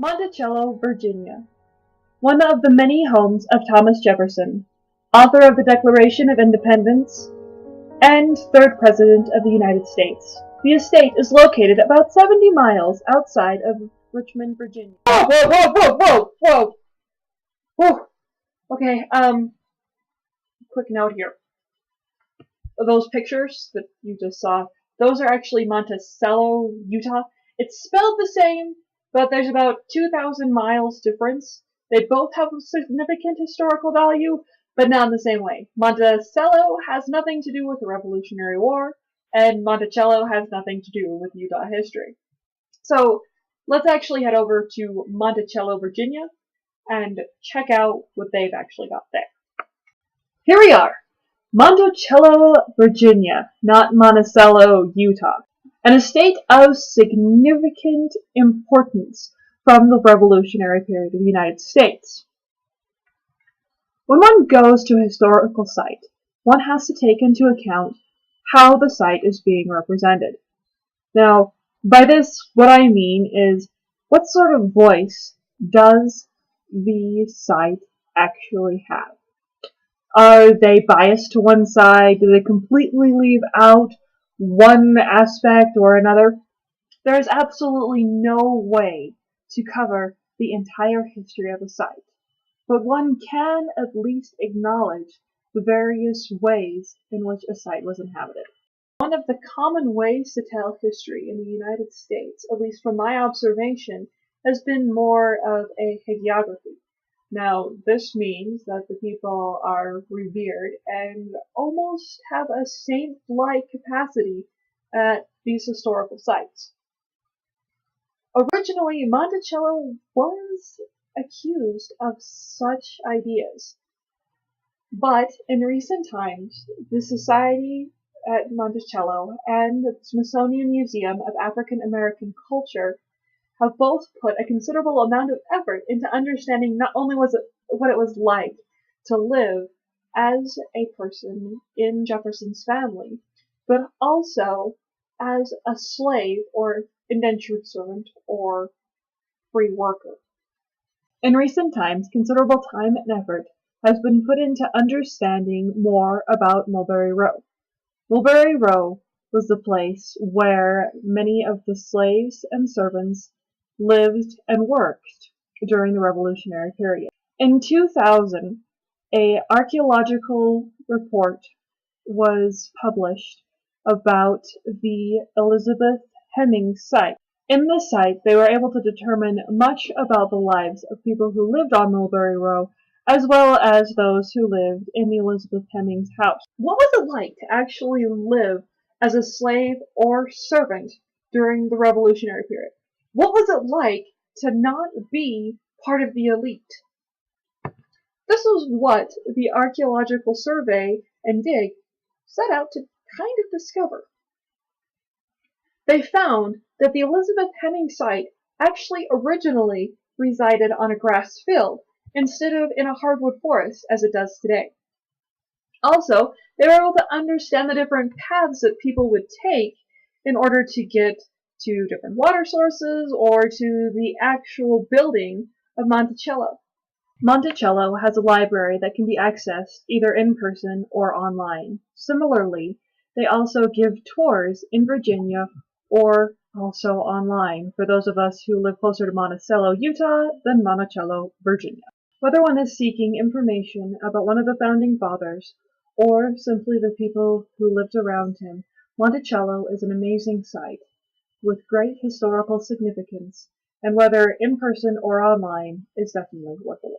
Monticello, Virginia, one of the many homes of Thomas Jefferson, author of the Declaration of Independence and third President of the United States. The estate is located about 70 miles outside of Richmond, Virginia. Whoa, whoa, whoa, whoa, whoa, whoa! Whoa. Okay, quick note here. Those pictures that you just saw, those are actually Monticello, Utah. It's spelled the same, but there's about 2,000 miles difference. They both have a significant historical value, but not in the same way. Monticello has nothing to do with the Revolutionary War, and Monticello has nothing to do with Utah history. So let's actually head over to Monticello, Virginia, and check out what they've actually got there. Here we are. Monticello, Virginia, not Monticello, Utah, an estate of significant importance from the Revolutionary period of the United States. When one goes to a historical site, one has to take into account how the site is being represented. Now, by this, what I mean is, what sort of voice does the site actually have? Are they biased to one side? Do they completely leave out one aspect or another? There is absolutely no way to cover the entire history of a site, but one can at least acknowledge the various ways in which a site was inhabited. One of the common ways to tell history in the United States, at least from my observation, has been more of a hagiography. Now, this means that the people are revered and almost have a saint-like capacity at these historical sites. Originally, Monticello was accused of such ideas, but in recent times, the Society at Monticello and the Smithsonian Museum of African American Culture have both put a considerable amount of effort into understanding not only what it was like to live as a person in Jefferson's family, but also as a slave or indentured servant or free worker. In recent times, considerable time and effort has been put into understanding more about Mulberry Row. Mulberry Row was the place where many of the slaves and servants lived and worked during the Revolutionary period. In 2000, an archaeological report was published about the Elizabeth Hemings site. In this site, they were able to determine much about the lives of people who lived on Mulberry Row, as well as those who lived in the Elizabeth Hemings house. What was it like to actually live as a slave or servant during the Revolutionary period? What was it like to not be part of the elite? This was what the Archaeological Survey and Dig set out to kind of discover. They found that the Elizabeth Hemings site actually originally resided on a grass field instead of in a hardwood forest as it does today. Also, they were able to understand the different paths that people would take in order to get to different water sources or to the actual building of Monticello. Monticello has a library that can be accessed either in person or online. Similarly, they also give tours in Virginia or also online for those of us who live closer to Monticello, Utah than Monticello, Virginia. Whether one is seeking information about one of the founding fathers or simply the people who lived around him, Monticello is an amazing site with great historical significance, and whether in person or online is definitely worth a look.